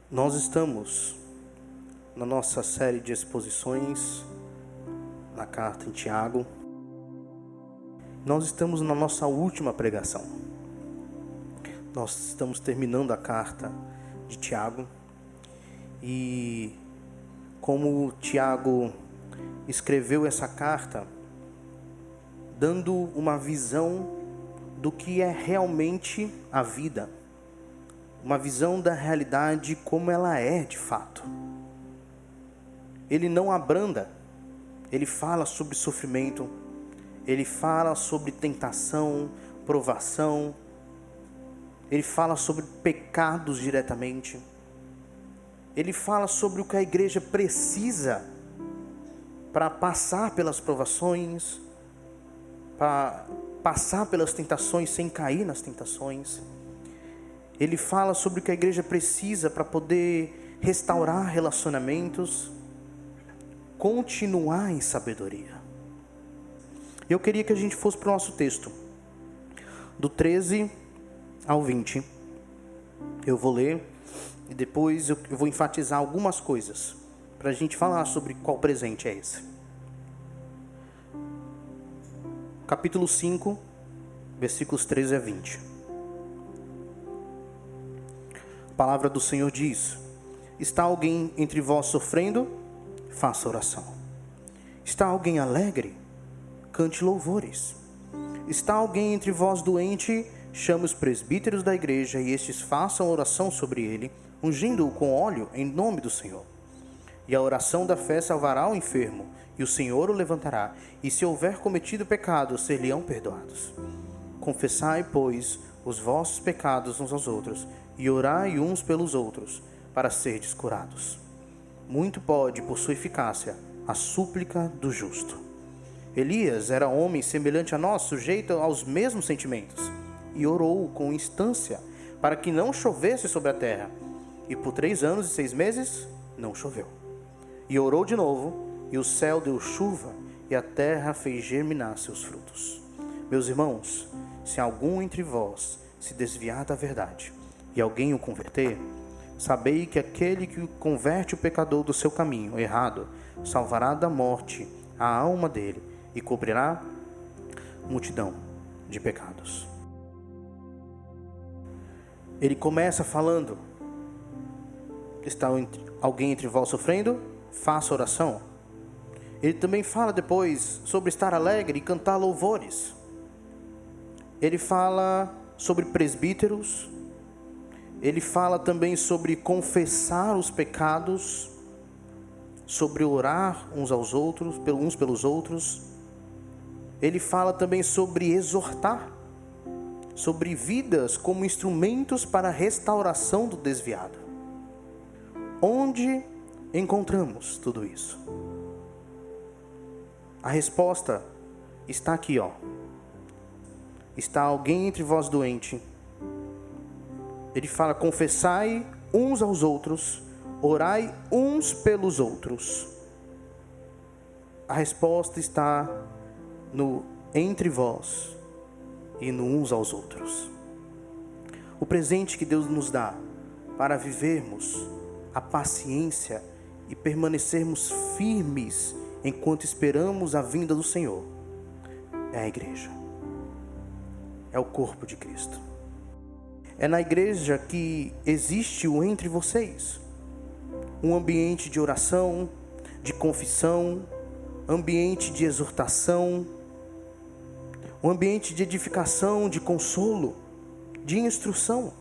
Nós estamos na nossa série de exposições na carta em Tiago. Nós estamos na nossa última pregação. Nós estamos terminando a carta de Tiago. E como Tiago escreveu essa carta, dando uma visão do que é realmente a vida. Uma visão da realidade como ela é de fato. Ele não abranda, ele fala sobre sofrimento, ele fala sobre tentação, provação, ele fala sobre pecados diretamente, ele fala sobre o que a igreja precisa para passar pelas provações, para passar pelas tentações sem cair nas tentações. Ele fala sobre o que a igreja precisa para poder restaurar relacionamentos, continuar em sabedoria. Eu queria que a gente fosse para o nosso texto, do 13 ao 20. Eu vou ler e depois eu vou enfatizar algumas coisas, para a gente falar sobre qual presente é esse. Capítulo 5, versículos 13 a 20. A palavra do Senhor diz: está alguém entre vós sofrendo? Faça oração. Está alguém alegre? Cante louvores. Está alguém entre vós doente? Chame os presbíteros da igreja e estes façam oração sobre ele, ungindo-o com óleo em nome do Senhor. E a oração da fé salvará o enfermo, e o Senhor o levantará, e se houver cometido pecado, ser-lhe-ão perdoados. Confessai, pois, os vossos pecados uns aos outros, e orai uns pelos outros, para serdes curados. Muito pode, por sua eficácia, a súplica do justo. Elias era homem semelhante a nós, sujeito aos mesmos sentimentos, e orou com instância, para que não chovesse sobre a terra. E por 3 anos e 6 meses, não choveu. E orou de novo, e o céu deu chuva, e a terra fez germinar seus frutos. Meus irmãos, se algum entre vós se desviar da verdade, e alguém o converter, sabei que aquele que converte o pecador do seu caminho errado, salvará da morte a alma dele, e cobrirá multidão de pecados. Ele começa falando: está alguém entre vós sofrendo? Faça oração. Ele também fala depois sobre estar alegre e cantar louvores. Ele fala sobre presbíteros. Ele fala também sobre confessar os pecados, sobre orar uns aos outros, uns pelos outros. Ele fala também sobre exortar, sobre vidas como instrumentos para a restauração do desviado. Onde encontramos tudo isso? A resposta está aqui, ó. Está alguém entre vós doente? Ele fala: confessai uns aos outros, orai uns pelos outros. A resposta está no entre vós e no uns aos outros. O presente que Deus nos dá para vivermos a paciência e permanecermos firmes enquanto esperamos a vinda do Senhor é a igreja. É o corpo de Cristo. É na igreja que existe o entre vocês. Um ambiente de oração, de confissão, ambiente de exortação, um ambiente de edificação, de consolo, de instrução.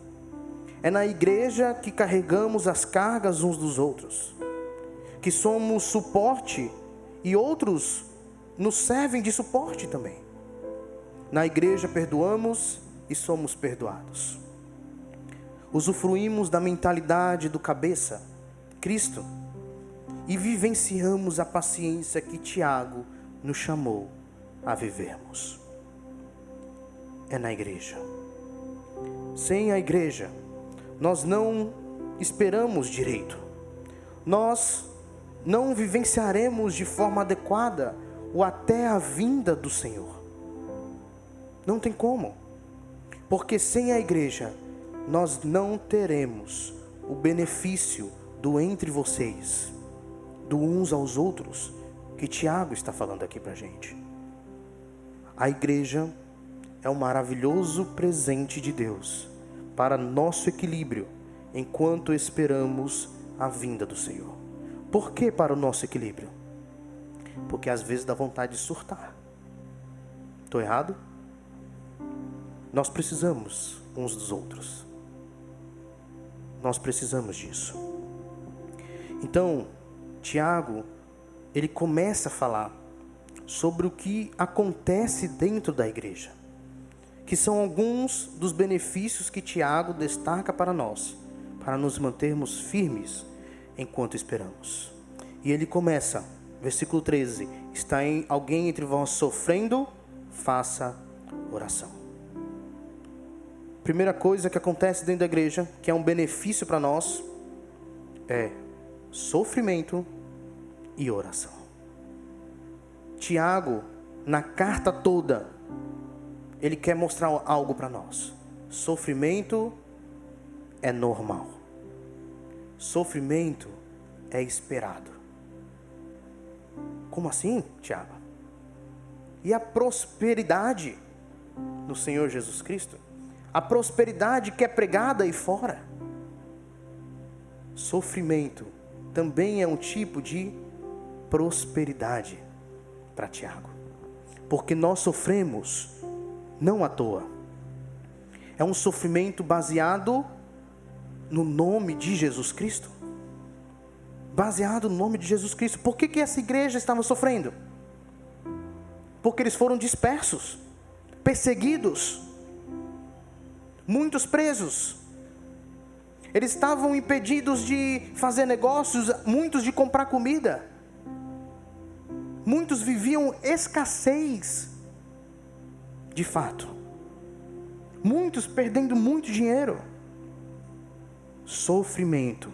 É na igreja que carregamos as cargas uns dos outros, que somos suporte e outros nos servem de suporte também. Na igreja perdoamos e somos perdoados. Usufruímos da mentalidade do cabeça, Cristo, e vivenciamos a paciência que Tiago nos chamou a vivermos. É na igreja. Sem a igreja, nós não esperamos direito. Nós não vivenciaremos de forma adequada o até a vinda do Senhor. Não tem como. Porque sem a igreja, nós não teremos o benefício do entre vocês, do uns aos outros, que Tiago está falando aqui para a gente. A igreja é um maravilhoso presente de Deus para nosso equilíbrio, enquanto esperamos a vinda do Senhor. Por que para o nosso equilíbrio? Porque às vezes dá vontade de surtar. Estou errado? Nós precisamos uns dos outros. Nós precisamos disso. Então, Tiago, ele começa a falar sobre o que acontece dentro da igreja, que são alguns dos benefícios que Tiago destaca para nós, para nos mantermos firmes enquanto esperamos. E ele começa, versículo 13: está alguém entre vós sofrendo? Faça oração. Primeira coisa que acontece dentro da igreja, que é um benefício para nós, é sofrimento e oração. Tiago, na carta toda, ele quer mostrar algo para nós. Sofrimento é normal. Sofrimento é esperado. Como assim, Tiago? E a prosperidade no Senhor Jesus Cristo? A prosperidade que é pregada aí fora? Sofrimento também é um tipo de prosperidade para Tiago. Porque nós sofremos não à toa. É um sofrimento baseado no nome de Jesus Cristo. Baseado no nome de Jesus Cristo. Por que essa igreja estava sofrendo? Porque eles foram dispersos, perseguidos, muitos presos. Eles estavam impedidos de fazer negócios, muitos de comprar comida. Muitos viviam escassez, de fato. Muitos perdendo muito dinheiro. Sofrimento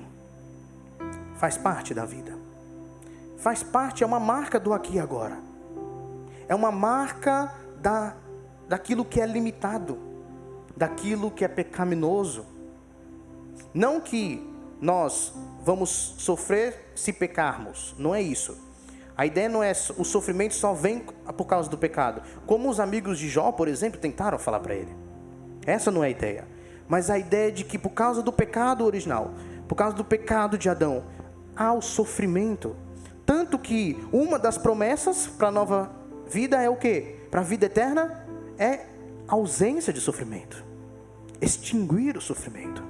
faz parte da vida. Faz parte, é uma marca do aqui e agora. É uma marca daquilo que é limitado, daquilo que é pecaminoso. Não que nós vamos sofrer se pecarmos, não é isso. A ideia não é o sofrimento só vem por causa do pecado, como os amigos de Jó, por exemplo, tentaram falar para ele. Essa não é a ideia. Mas a ideia de que por causa do pecado original, por causa do pecado de Adão, há o sofrimento. Tanto que uma das promessas para a nova vida é o quê? Para a vida eterna é ausência de sofrimento. Extinguir o sofrimento.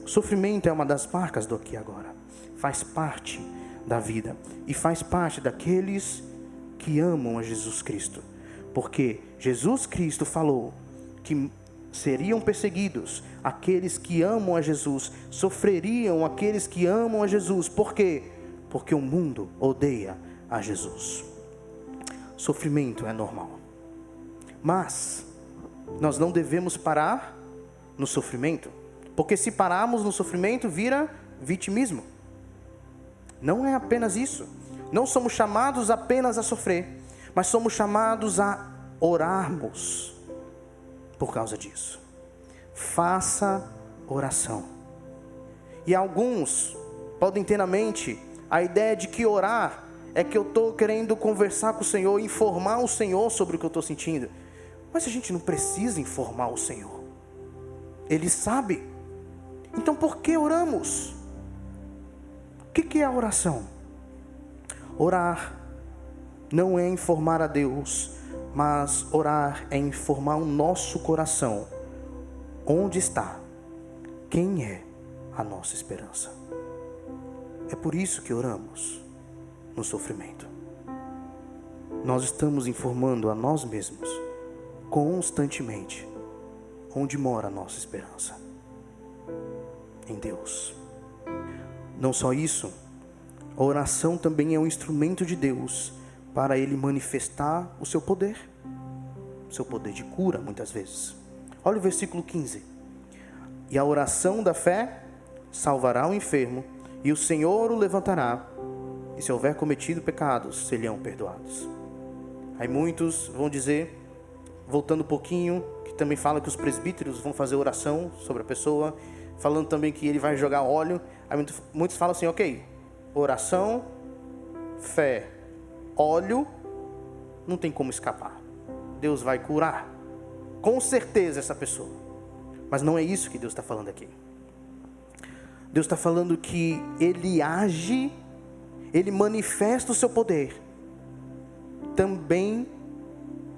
O sofrimento é uma das marcas do aqui e agora. Faz parte da vida. E faz parte daqueles que amam a Jesus Cristo. Porque Jesus Cristo falou que seriam perseguidos aqueles que amam a Jesus, sofreriam aqueles que amam a Jesus. Por quê? Porque o mundo odeia a Jesus. Sofrimento é normal. Mas nós não devemos parar no sofrimento, porque se pararmos no sofrimento, vira vitimismo. Não é apenas isso. Não somos chamados apenas a sofrer, mas somos chamados a orarmos por causa disso. Faça oração. E alguns podem ter na mente a ideia de que orar é que eu estou querendo conversar com o Senhor, informar o Senhor sobre o que eu estou sentindo. Mas a gente não precisa informar o Senhor. Ele sabe. Então por que oramos? O que é a oração? Orar não é informar a Deus, mas orar é informar o nosso coração. Onde está? Quem é a nossa esperança? É por isso que oramos no sofrimento. Nós estamos informando a nós mesmos constantemente onde mora a nossa esperança. Em Deus. Não só isso, a oração também é um instrumento de Deus para Ele manifestar o seu poder de cura, muitas vezes. Olha o versículo 15. E a oração da fé salvará o enfermo, e o Senhor o levantará, e se houver cometido pecados, serão perdoados. Aí muitos vão dizer, voltando um pouquinho, que também fala que os presbíteros vão fazer oração sobre a pessoa, falando também que ele vai jogar óleo. Aí muitos falam assim, ok, oração, fé, óleo, não tem como escapar. Deus vai curar, com certeza, essa pessoa. Mas não é isso que Deus está falando aqui. Deus está falando que Ele age, Ele manifesta o seu poder, também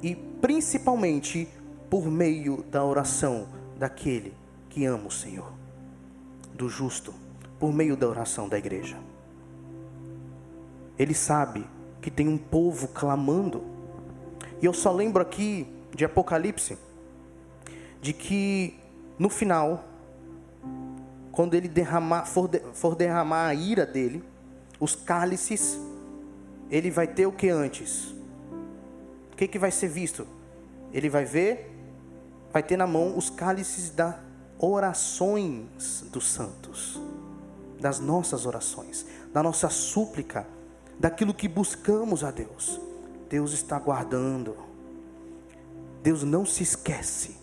e principalmente por meio da oração daquele que ama o Senhor, do justo, por meio da oração da igreja. Ele sabe que tem um povo clamando. E eu só lembro aqui de Apocalipse, de que no final, quando ele for derramar a ira dele, os cálices, ele vai ter o que antes? O que vai ser visto? Ele vai ter na mão os cálices das orações dos santos, das nossas orações, da nossa súplica, daquilo que buscamos a Deus. Deus está guardando. Deus não se esquece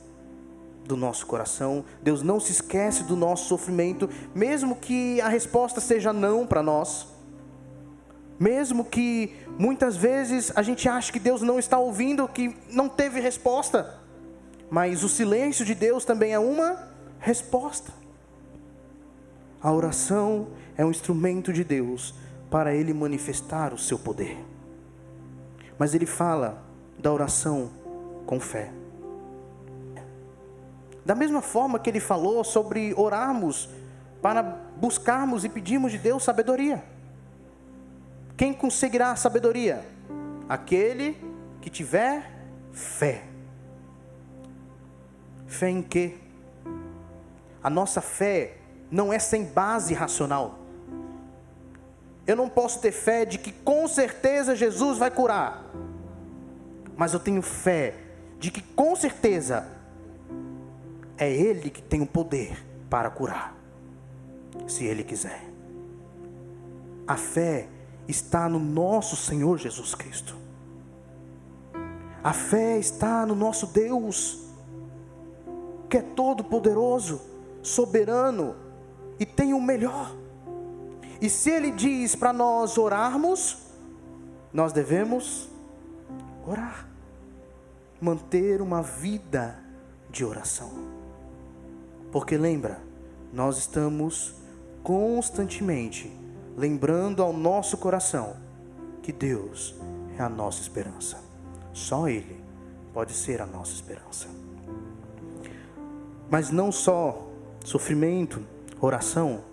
do nosso coração. Deus não se esquece do nosso sofrimento, mesmo que a resposta seja não para nós. Mesmo que muitas vezes a gente ache que Deus não está ouvindo, que não teve resposta. Mas o silêncio de Deus também é uma resposta. A oração é um instrumento de Deus para Ele manifestar o seu poder. Mas Ele fala da oração com fé. Da mesma forma que Ele falou sobre orarmos para buscarmos e pedirmos de Deus sabedoria. Quem conseguirá a sabedoria? Aquele que tiver fé. Fé em quê? A nossa fé não é sem base racional. Eu não posso ter fé de que com certeza Jesus vai curar. Mas eu tenho fé de que com certeza é Ele que tem o poder para curar, se Ele quiser. A fé está no nosso Senhor Jesus Cristo. A fé está no nosso Deus, que é todo poderoso, soberano e tem o melhor. E se Ele diz para nós orarmos, nós devemos orar, manter uma vida de oração. Porque lembra, nós estamos constantemente lembrando ao nosso coração que Deus é a nossa esperança. Só Ele pode ser a nossa esperança. Mas não só sofrimento, oração.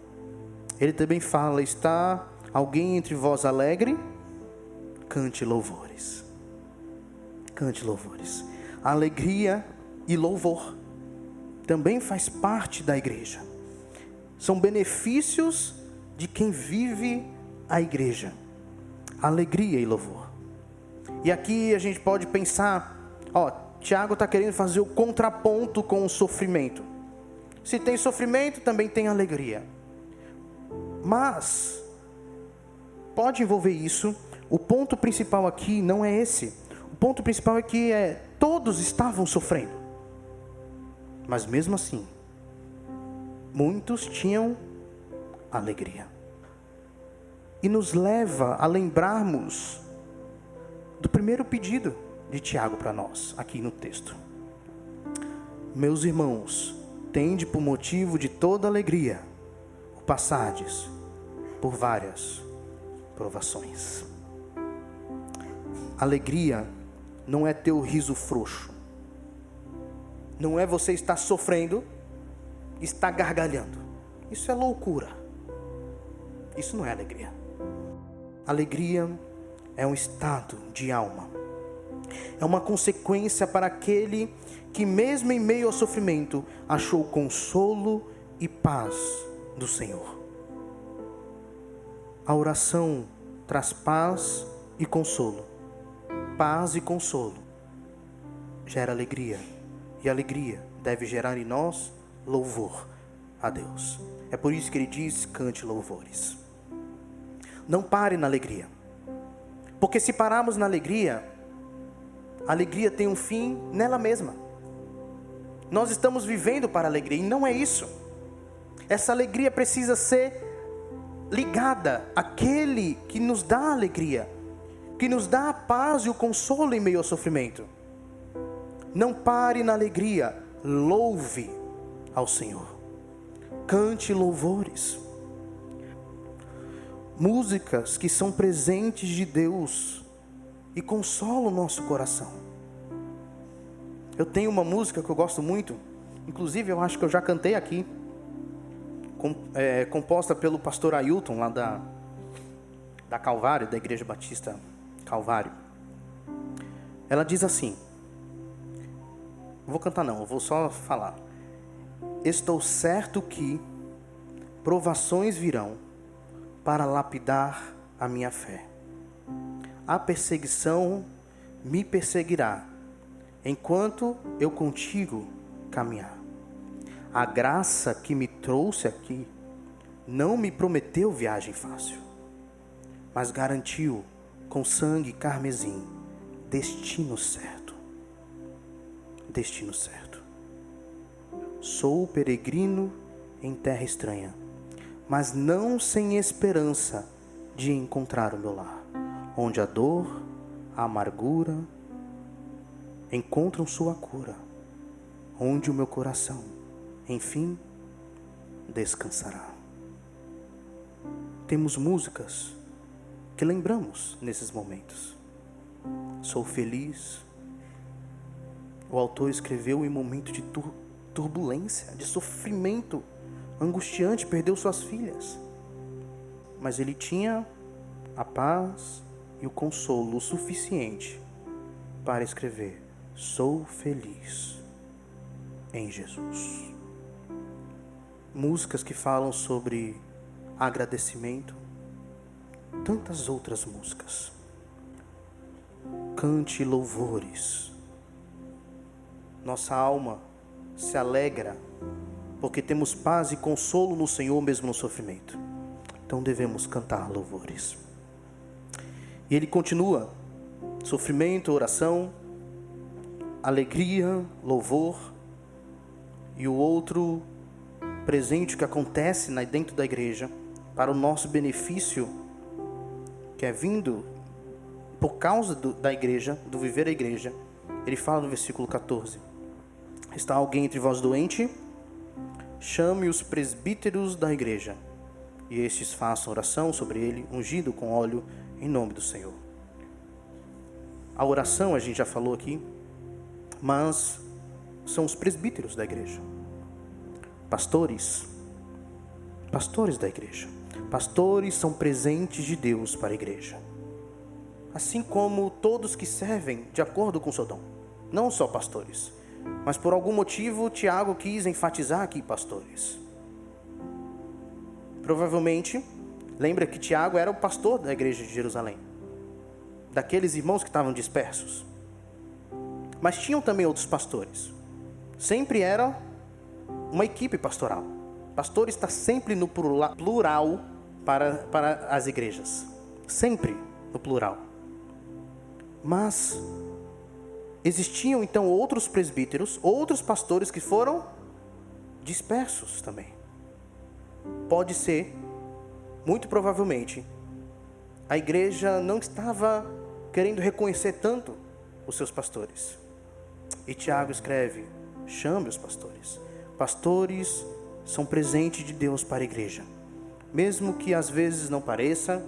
Ele também fala, está alguém entre vós alegre? Cante louvores. Cante louvores. Alegria e louvor também faz parte da igreja. São benefícios de quem vive a igreja. Alegria e louvor. E aqui a gente pode pensar, Tiago está querendo fazer o contraponto com o sofrimento. Se tem sofrimento, também tem alegria. Mas pode envolver isso. O ponto principal aqui não é esse. O ponto principal é que todos estavam sofrendo. Mas mesmo assim, muitos tinham alegria. E nos leva a lembrarmos do primeiro pedido de Tiago para nós, aqui no texto. Meus irmãos, tende por motivo de toda alegria o passardes por várias provações. Alegria não é ter o riso frouxo. Não é você estar sofrendo, estar gargalhando. Isso é loucura. Isso não é alegria. Alegria é um estado de alma. É uma consequência para aquele que mesmo em meio ao sofrimento achou consolo e paz do Senhor. A oração traz paz e consolo. Paz e consolo gera alegria. E alegria deve gerar em nós louvor a Deus. É por isso que ele diz, cante louvores. Não pare na alegria. Porque se pararmos na alegria, a alegria tem um fim nela mesma. Nós estamos vivendo para a alegria e não é isso. Essa alegria precisa ser ligada àquele que nos dá alegria, que nos dá a paz e o consolo em meio ao sofrimento. Não pare na alegria, louve ao Senhor. Cante louvores. Músicas que são presentes de Deus e consolam o nosso coração. Eu tenho uma música que eu gosto muito, inclusive eu acho que eu já cantei aqui, composta pelo pastor Ailton, lá da Calvário, da Igreja Batista Calvário. Ela diz assim, não vou cantar não, eu vou só falar. Estou certo que provações virão para lapidar a minha fé. A perseguição me perseguirá, enquanto eu contigo caminhar. A graça que me trouxe aqui não me prometeu viagem fácil, mas garantiu com sangue carmesim destino certo. Destino certo. Sou peregrino em terra estranha, mas não sem esperança de encontrar o meu lar, onde a dor, a amargura encontram sua cura, onde o meu coração, enfim, descansará. Temos músicas que lembramos nesses momentos. Sou feliz. O autor escreveu em momento de turbulência, de sofrimento angustiante, perdeu suas filhas. Mas ele tinha a paz e o consolo suficiente para escrever: sou feliz em Jesus. Músicas que falam sobre agradecimento, tantas outras músicas. Cante louvores. Nossa alma se alegra porque temos paz e consolo no Senhor mesmo no sofrimento. Então devemos cantar louvores. E ele continua: sofrimento, oração, alegria, louvor. E o outro presente que acontece dentro da igreja, para o nosso benefício, que é vindo por causa da igreja, do viver a igreja. Ele fala no versículo 14: está alguém entre vós doente? Chame os presbíteros da igreja, e estes façam oração sobre ele, ungido com óleo, em nome do Senhor. A oração a gente já falou aqui, mas são os presbíteros da igreja. Pastores da igreja. Pastores são presentes de Deus para a igreja. Assim como todos que servem de acordo com o seu dom. Não só pastores, mas por algum motivo Tiago quis enfatizar aqui pastores. Provavelmente, lembra que Tiago era o pastor da igreja de Jerusalém, daqueles irmãos que estavam dispersos. Mas tinham também outros pastores. Sempre era uma equipe pastoral. Pastor está sempre no plural para as igrejas. Sempre no plural. Mas existiam então outros presbíteros, outros pastores que foram dispersos também. Pode ser, muito provavelmente, a igreja não estava querendo reconhecer tanto os seus pastores. E Tiago escreve: chame os pastores. Pastores são presente de Deus para a igreja. Mesmo que às vezes não pareça,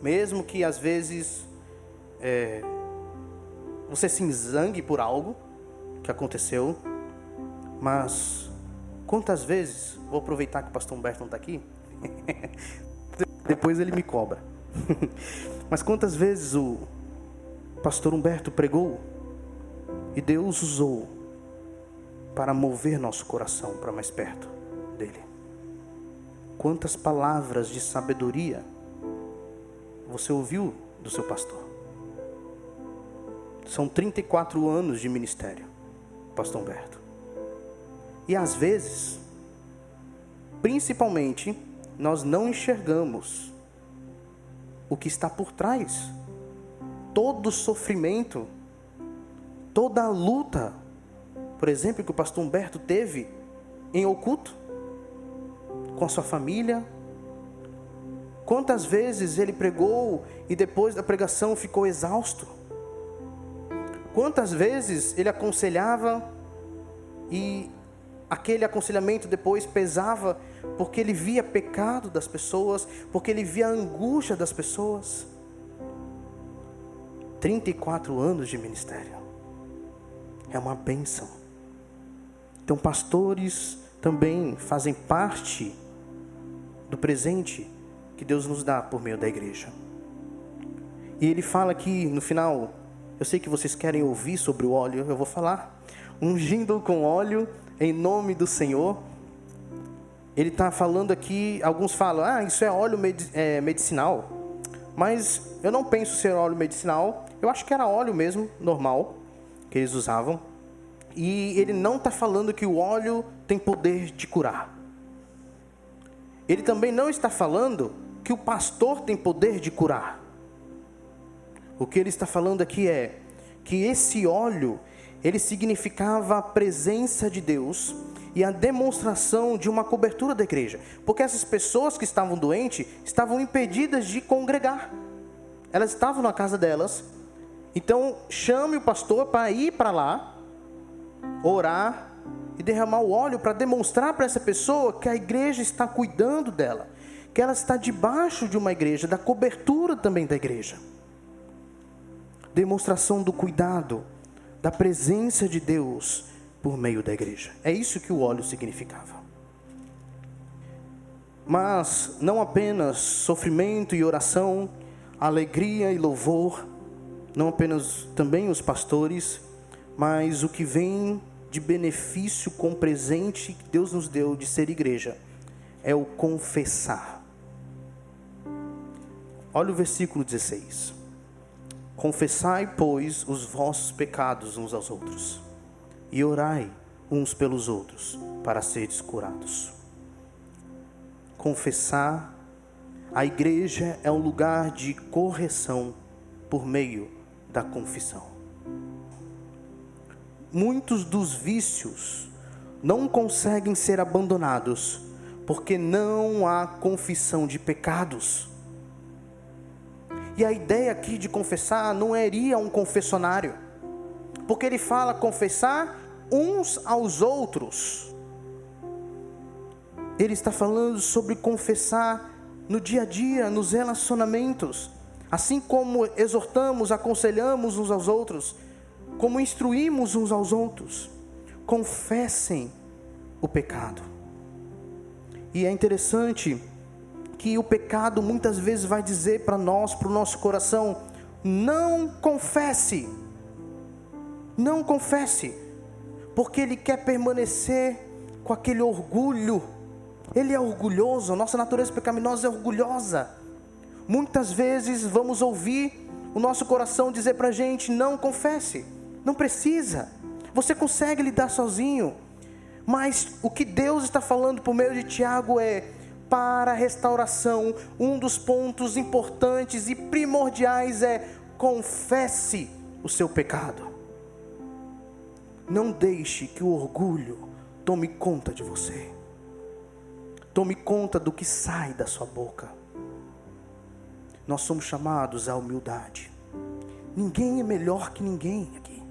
mesmo que às vezes você se zangue por algo que aconteceu, mas quantas vezes, vou aproveitar que o pastor Humberto não está aqui, depois ele me cobra, mas quantas vezes o pastor Humberto pregou e Deus usou para mover nosso coração para mais perto dele. Quantas palavras de sabedoria você ouviu do seu pastor? São 34 anos de ministério, pastor Humberto. E às vezes, principalmente, nós não enxergamos o que está por trás. Todo o sofrimento, toda a luta, por exemplo, que o pastor Humberto teve em oculto. com a sua família? Quantas vezes ele pregou e depois da pregação ficou exausto? Quantas vezes ele aconselhava e aquele aconselhamento depois pesava porque ele via pecado das pessoas, porque ele via a angústia das pessoas? 34 anos de ministério. É uma bênção. Então, pastores também fazem parte do presente que Deus nos dá por meio da igreja. E ele fala aqui no final, eu sei que vocês querem ouvir sobre o óleo, eu vou falar. Ungindo com óleo em nome do Senhor. Ele está falando aqui, alguns falam, isso é óleo medicinal. Mas eu não penso ser óleo medicinal, eu acho que era óleo mesmo, normal, que eles usavam. E ele não está falando que o óleo tem poder de curar. Ele também não está falando que o pastor tem poder de curar. O que ele está falando aqui é que esse óleo, ele significava a presença de Deus e a demonstração de uma cobertura da igreja. Porque essas pessoas que estavam doentes estavam impedidas de congregar. Elas estavam na casa delas. Então, chame o pastor para ir para lá, orar e derramar o óleo para demonstrar para essa pessoa que a igreja está cuidando dela, que ela está debaixo de uma igreja, da cobertura também da igreja. Demonstração do cuidado, da presença de Deus por meio da igreja. É isso que o óleo significava. Mas não apenas sofrimento e oração, alegria e louvor, não apenas também os pastores, mas o que vem de benefício com o presente que Deus nos deu de ser igreja, é o confessar. Olha o versículo 16. Confessai, pois, os vossos pecados uns aos outros, e orai uns pelos outros, para seres curados. Confessar, a igreja é um lugar de correção por meio da confissão. Muitos dos vícios não conseguem ser abandonados, porque não há confissão de pecados. E a ideia aqui de confessar não iria a um confessionário, porque ele fala confessar uns aos outros. Ele está falando sobre confessar no dia a dia, nos relacionamentos, assim como exortamos, aconselhamos uns aos outros, como instruímos uns aos outros. Confessem o pecado. E é interessante que o pecado muitas vezes vai dizer para nós, para o nosso coração, não confesse, não confesse, porque ele quer permanecer com aquele orgulho. Ele é orgulhoso, a nossa natureza pecaminosa é orgulhosa. Muitas vezes vamos ouvir o nosso coração dizer para a gente, não confesse, não precisa, você consegue lidar sozinho. Mas o que Deus está falando por meio de Tiago é, para a restauração, um dos pontos importantes e primordiais é, confesse o seu pecado. Não deixe que o orgulho tome conta de você. Tome conta do que sai da sua boca. Nós somos chamados à humildade. Ninguém é melhor que ninguém aqui.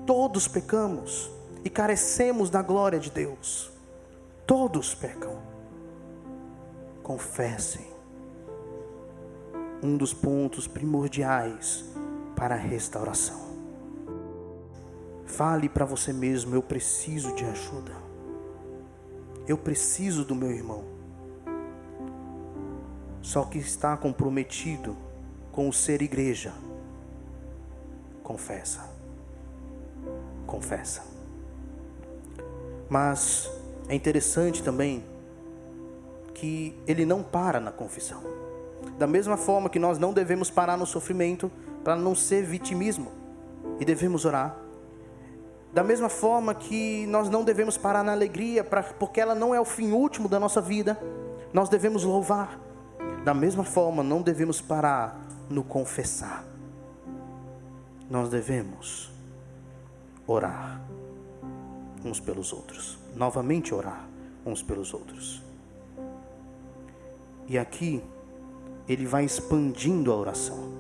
Todos pecamos e carecemos da glória de Deus. Todos pecam. Confessem. Um dos pontos primordiais para a restauração. Fale para você mesmo, eu preciso de ajuda. Eu preciso do meu irmão. Só que está comprometido com o ser igreja. Confessa. Confessa. Mas é interessante também que ele não para na confissão. Da mesma forma que nós não devemos parar no sofrimento para não ser vitimismo e devemos orar. Da mesma forma que nós não devemos parar na alegria porque ela não é o fim último da nossa vida, nós devemos louvar. Da mesma forma não devemos parar no confessar. Nós devemos orar uns pelos outros. Novamente orar uns pelos outros. E aqui ele vai expandindo a oração.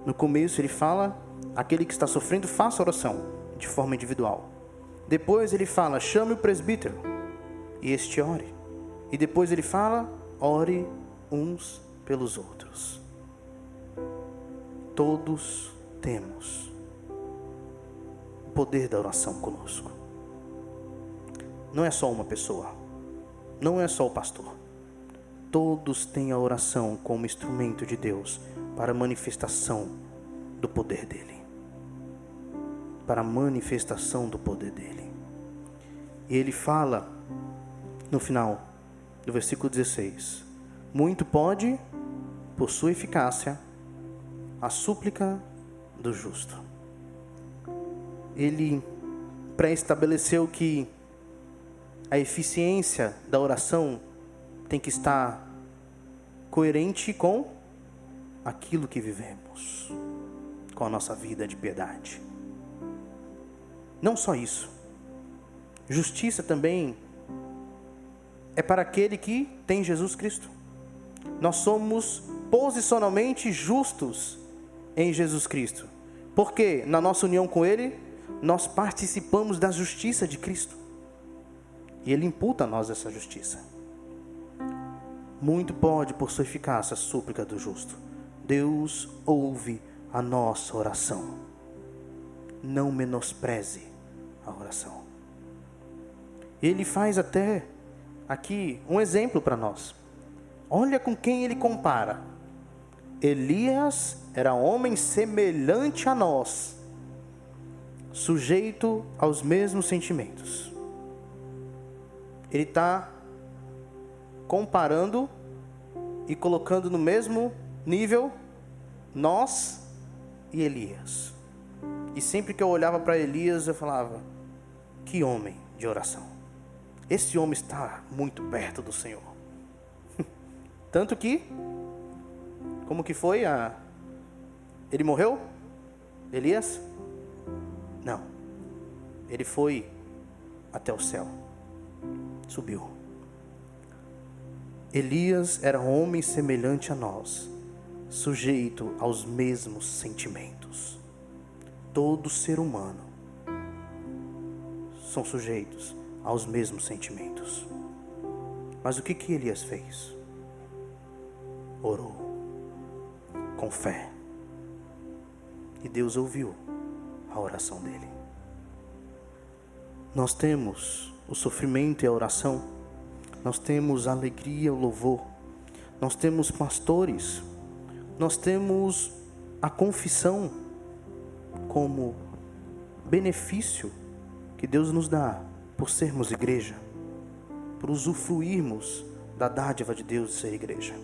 No começo ele fala: aquele que está sofrendo, faça oração de forma individual. Depois ele fala: chame o presbítero e este ore. E depois ele fala: ore uns pelos outros. Todos temos o poder da oração conosco. Não é só uma pessoa, não é só o pastor. Todos têm a oração como instrumento de Deus para a manifestação do poder dele. Para a manifestação do poder dele. E ele fala no final do versículo 16: muito pode, por sua eficácia, a súplica do justo. Ele pré-estabeleceu que a eficiência da oração tem que estar coerente com aquilo que vivemos, com a nossa vida de piedade. Não só isso. Justiça também é para aquele que tem Jesus Cristo. Nós somos posicionalmente justos em Jesus Cristo, porque na nossa união com Ele, nós participamos da justiça de Cristo, e Ele imputa a nós essa justiça. Muito pode, por sua eficácia, a súplica do justo. Deus ouve a nossa oração. Não menospreze a oração. Ele faz até aqui um exemplo para nós. Olha com quem ele compara. Elias era homem semelhante a nós, sujeito aos mesmos sentimentos. Ele está comparando e colocando no mesmo nível nós e Elias. E sempre que eu olhava para Elias, eu falava: que homem de oração. Esse homem está muito perto do Senhor. Tanto que, como que foi? Ele morreu? Elias? Não. Ele foi até o céu. Subiu. Elias era um homem semelhante a nós, sujeito aos mesmos sentimentos. Todo ser humano são sujeitos aos mesmos sentimentos. Mas o que Elias fez? Orou com fé, e Deus ouviu a oração dele. Nós temos o sofrimento e a oração, nós temos a alegria e o louvor, nós temos pastores, nós temos a confissão como benefício que Deus nos dá por sermos igreja, por usufruirmos da dádiva de Deus de ser igreja.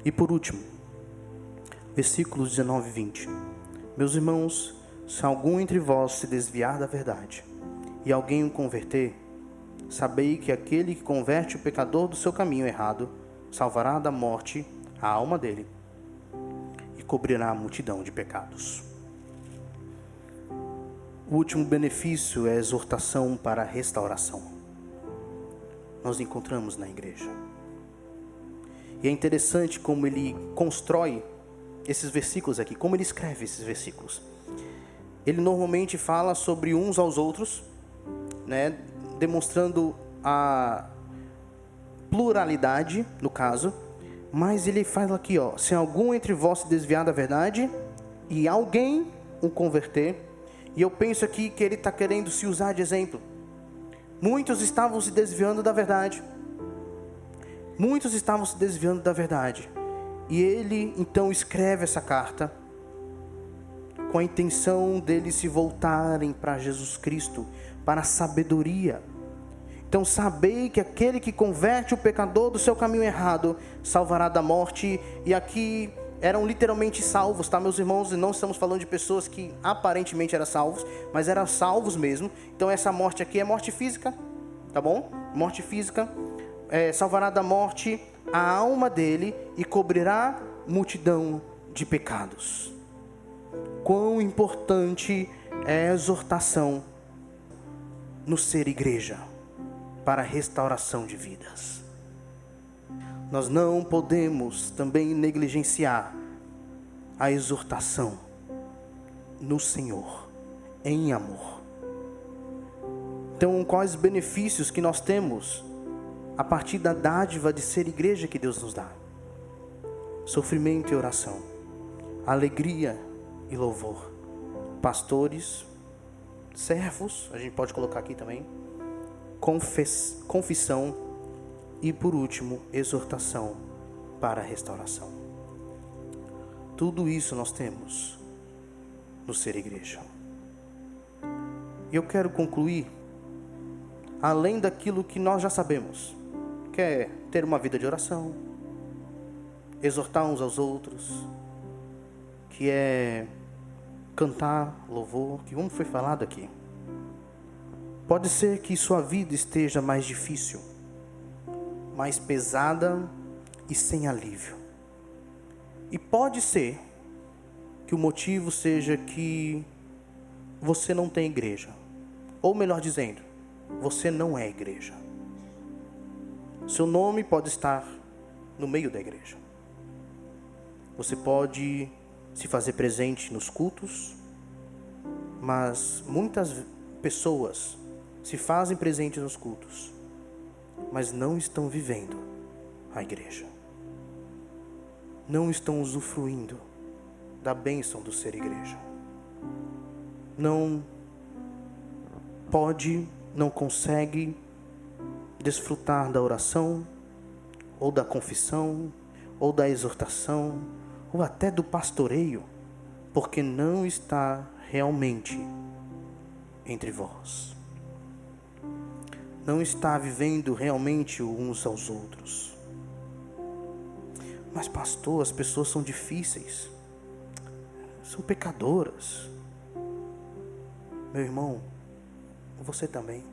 E por último, versículos 19 e 20. Meus irmãos, se algum entre vós se desviar da verdade e alguém o converter, sabei que aquele que converte o pecador do seu caminho errado salvará da morte a alma dele e cobrirá a multidão de pecados. O último benefício é a exortação para a restauração. Nós encontramos na igreja. E é interessante como ele constrói esses versículos aqui, como ele escreve esses versículos. Ele normalmente fala sobre uns aos outros, né, demonstrando a pluralidade, no caso, mas ele faz aqui, se algum entre vós se desviar da verdade e alguém o converter, e eu penso aqui que ele está querendo se usar de exemplo. Muitos estavam se desviando da verdade. Muitos estavam se desviando da verdade. E ele então escreve essa carta com a intenção deles se voltarem para Jesus Cristo, para a sabedoria. Então sabei que aquele que converte o pecador do seu caminho errado salvará da morte. E aqui eram literalmente salvos, tá, meus irmãos? E não estamos falando de pessoas que aparentemente eram salvos, mas eram salvos mesmo. Então essa morte aqui é morte física, tá bom? Morte física. Salvará da morte a alma dele e cobrirá multidão de pecados. Quão importante é a exortação no ser igreja. para a restauração de vidas. Nós não podemos também negligenciar a exortação no Senhor, em amor. Então, quais benefícios que nós temos a partir da dádiva de ser igreja que Deus nos dá? Sofrimento e oração, alegria e louvor, pastores, servos, a gente pode colocar aqui também, confissão e, por último, exortação para a restauração. Tudo isso nós temos no ser igreja. E eu quero concluir, além daquilo que nós já sabemos, que é ter uma vida de oração, exortar uns aos outros, que é cantar louvor, que como foi falado aqui. Pode ser que sua vida esteja mais difícil, mais pesada e sem alívio. E pode ser que o motivo seja que você não tem igreja. Ou melhor dizendo, você não é igreja. Seu nome pode estar no meio da igreja. Você pode se fazer presente nos cultos, mas muitas pessoas se fazem presentes nos cultos, mas não estão vivendo a igreja. Não estão usufruindo da bênção do ser igreja. Não pode, não consegue desfrutar da oração, ou da confissão, ou da exortação, ou até do pastoreio, porque não está realmente entre vós. Não está vivendo realmente uns aos outros. Mas pastor, as pessoas são difíceis, são pecadoras. Meu irmão, você também.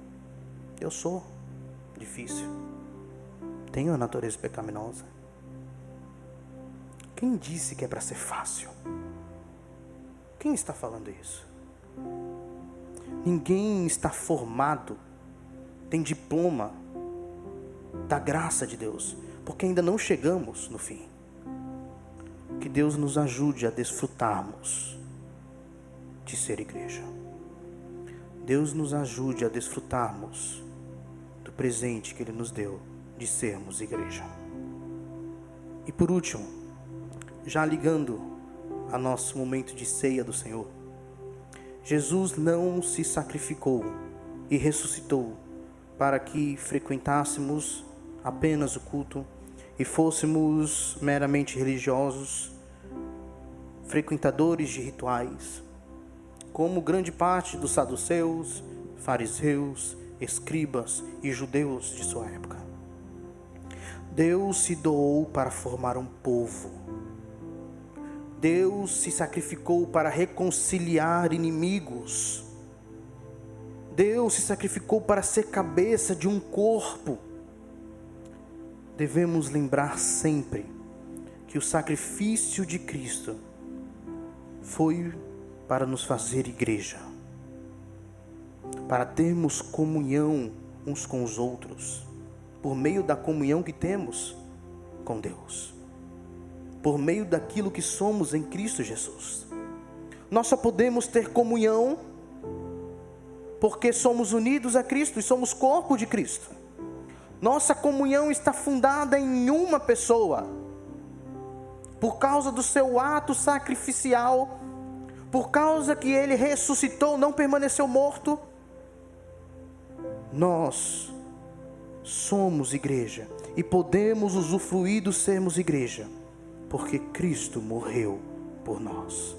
Eu sou difícil. Tenho a natureza pecaminosa. Quem disse que é para ser fácil? Quem está falando isso? Ninguém está formado, tem diploma da graça de Deus, porque ainda não chegamos no fim. Que Deus nos ajude a desfrutarmos de ser igreja. Deus nos ajude a desfrutarmos do presente que Ele nos deu de sermos igreja. E por último, já ligando a nosso momento de ceia do Senhor, Jesus não se sacrificou e ressuscitou para que frequentássemos apenas o culto e fôssemos meramente religiosos, frequentadores de rituais, como grande parte dos saduceus, fariseus, escribas e judeus de sua época. Deus se doou para formar um povo. Deus se sacrificou para reconciliar inimigos. Deus se sacrificou para ser cabeça de um corpo. Devemos lembrar sempre que o sacrifício de Cristo foi para nos fazer igreja, para termos comunhão uns com os outros, por meio da comunhão que temos com Deus, por meio daquilo que somos em Cristo Jesus. Nós só podemos ter comunhão porque somos unidos a Cristo e somos corpo de Cristo. Nossa comunhão está fundada em uma pessoa, por causa do seu ato sacrificial, por causa que Ele ressuscitou, não permaneceu morto. Nós somos igreja e podemos usufruir do sermos igreja, porque Cristo morreu por nós.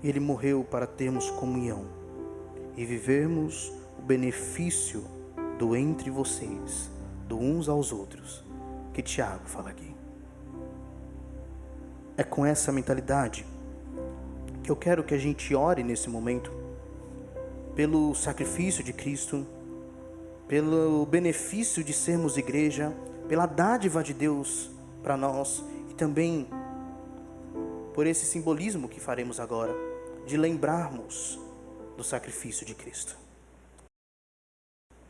Ele morreu para termos comunhão e vivermos o benefício do entre vocês, do uns aos outros, que Tiago fala aqui. É com essa mentalidade que eu quero que a gente ore nesse momento, pelo sacrifício de Cristo, pelo benefício de sermos igreja, pela dádiva de Deus para nós, e também por esse simbolismo que faremos agora, de lembrarmos do sacrifício de Cristo.